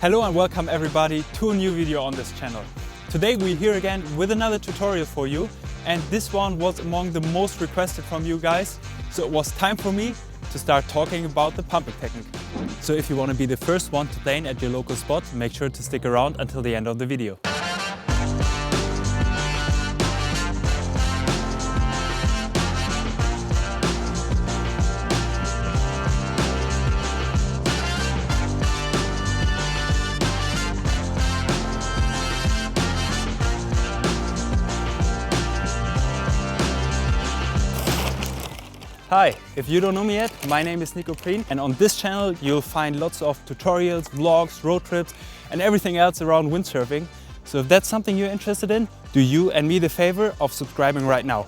Hello and welcome everybody to a new video on this channel. Today we're here again with another tutorial for you, and this one was among the most requested from you guys, so it was time for me to start talking about the pumping technique. So if you want to be the first one to plane at your local spot, make sure to stick around until the end of the video. Hi, if you don't know me yet, my name is Nico Prien, and on this channel you'll find lots of tutorials, vlogs, road trips and everything else around windsurfing. So if that's something you're interested in, do you and me the favor of subscribing right now.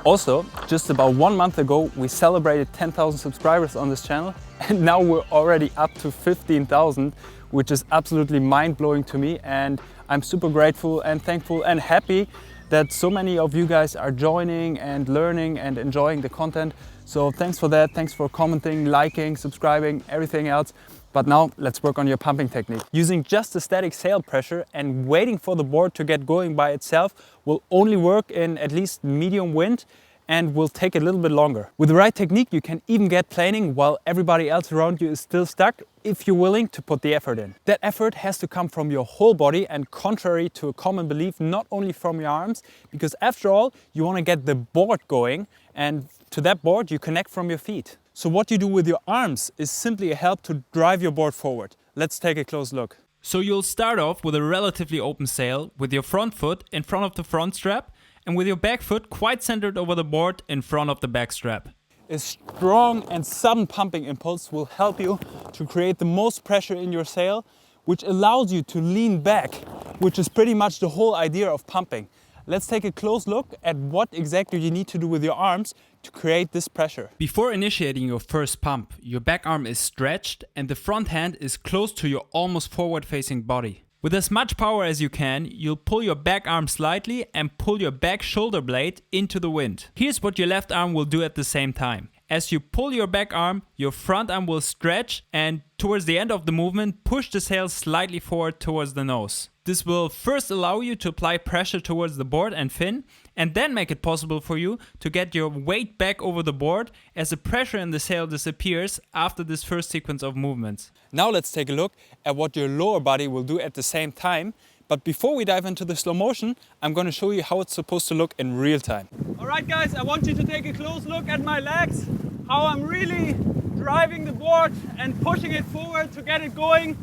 Also, just about 1 month ago we celebrated 10,000 subscribers on this channel, and now we're already up to 15,000, which is absolutely mind-blowing to me, and I'm super grateful and thankful and happy that so many of you guys are joining and learning and enjoying the content. So thanks for that, thanks for commenting, liking, subscribing, everything else. But now let's work on your pumping technique. Using just a static sail pressure and waiting for the board to get going by itself will only work in at least medium wind and will take a little bit longer. With the right technique you can even get planing while everybody else around you is still stuck, if you're willing to put the effort in. That effort has to come from your whole body, and contrary to a common belief, not only from your arms, because after all you want to get the board going, and to that board you connect from your feet. So what you do with your arms is simply a help to drive your board forward. Let's take a close look. So you'll start off with a relatively open sail with your front foot in front of the front strap, and with your back foot quite centered over the board in front of the back strap. A strong and sudden pumping impulse will help you to create the most pressure in your sail, which allows you to lean back, which is pretty much the whole idea of pumping. Let's take a close look at what exactly you need to do with your arms to create this pressure. Before initiating your first pump, your back arm is stretched and the front hand is close to your almost forward-facing body. With as much power as you can, you'll pull your back arm slightly and pull your back shoulder blade into the wind. Here's what your left arm will do at the same time. As you pull your back arm, your front arm will stretch, and towards the end of the movement, push the sail slightly forward towards the nose. This will first allow you to apply pressure towards the board and fin, and then make it possible for you to get your weight back over the board as the pressure in the sail disappears after this first sequence of movements. Now let's take a look at what your lower body will do at the same time. But before we dive into the slow motion, I'm going to show you how it's supposed to look in real time. Alright guys, I want you to take a close look at my legs, how I'm really driving the board and pushing it forward to get it going,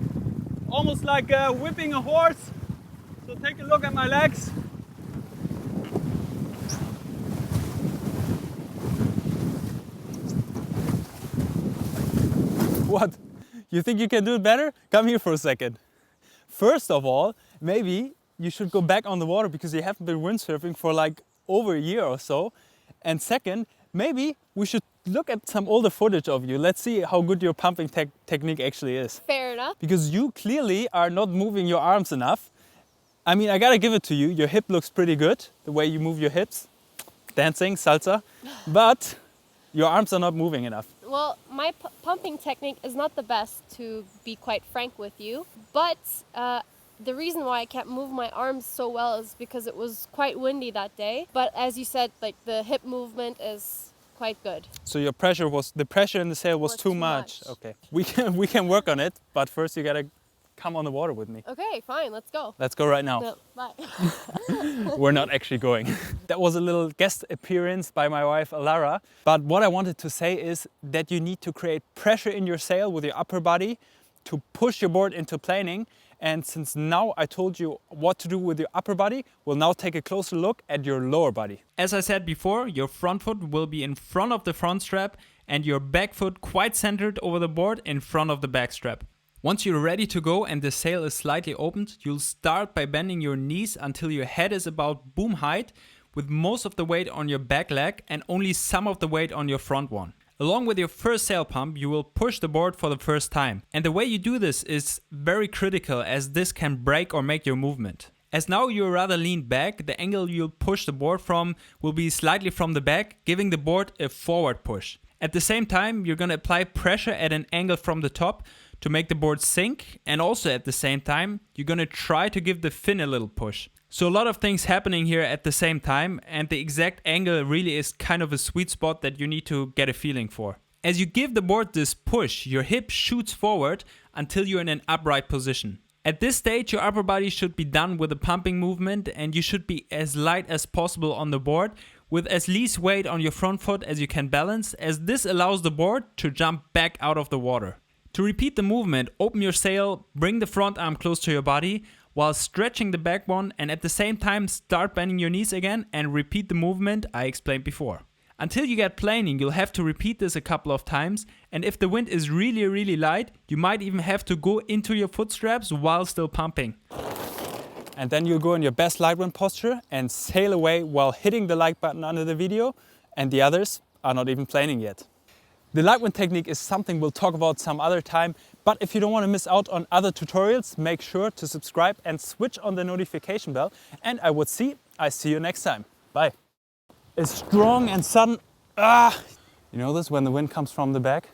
almost like whipping a horse. So take a look at my legs. What? You think you can do it better? Come here for a second. First of all, maybe you should go back on the water because you haven't been windsurfing for like over a year or so. And second, maybe we should look at some older footage of you. Let's see how good your pumping technique actually is. Fair enough. Because you clearly are not moving your arms enough. I mean, I gotta give it to you. Your hip looks pretty good, the way you move your hips. Dancing, salsa. But your arms are not moving enough. Well, my pumping technique is not the best, to be quite frank with you. But the reason why I can't move my arms so well is because it was quite windy that day. But as you said, like, the hip movement is quite good. So your the pressure in the sail was too much. Okay, we can work on it, but first you gotta come on the water with me. Okay, fine, let's go. Let's go right now. No, bye. We're not actually going. That was a little guest appearance by my wife Alara. But what I wanted to say is that you need to create pressure in your sail with your upper body to push your board into planing. And since now I told you what to do with your upper body, we'll now take a closer look at your lower body. As I said before, your front foot will be in front of the front strap and your back foot quite centered over the board in front of the back strap. Once you're ready to go and the sail is slightly opened, you'll start by bending your knees until your head is about boom height, with most of the weight on your back leg and only some of the weight on your front one. Along with your first sail pump, you will push the board for the first time. And the way you do this is very critical, as this can break or make your movement. As now you're rather leaned back, the angle you'll push the board from will be slightly from the back, giving the board a forward push. At the same time, you're going to apply pressure at an angle from the top to make the board sink, and also at the same time, you're gonna try to give the fin a little push. So a lot of things happening here at the same time, and the exact angle really is kind of a sweet spot that you need to get a feeling for. As you give the board this push, your hip shoots forward until you're in an upright position. At this stage, your upper body should be done with the pumping movement, and you should be as light as possible on the board with as least weight on your front foot as you can balance, as this allows the board to jump back out of the water. To repeat the movement, open your sail, bring the front arm close to your body while stretching the backbone, and at the same time start bending your knees again and repeat the movement I explained before. Until you get planing, you'll have to repeat this a couple of times, and if the wind is really light, you might even have to go into your foot straps while still pumping. And then you go in your best Lightwind posture and sail away while hitting the like button under the video, and the others are not even planing yet. The Lightwind technique is something we'll talk about some other time, but if you don't want to miss out on other tutorials, make sure to subscribe and switch on the notification bell, and I see you next time. Bye. It's strong and sudden. You know this when the wind comes from the back?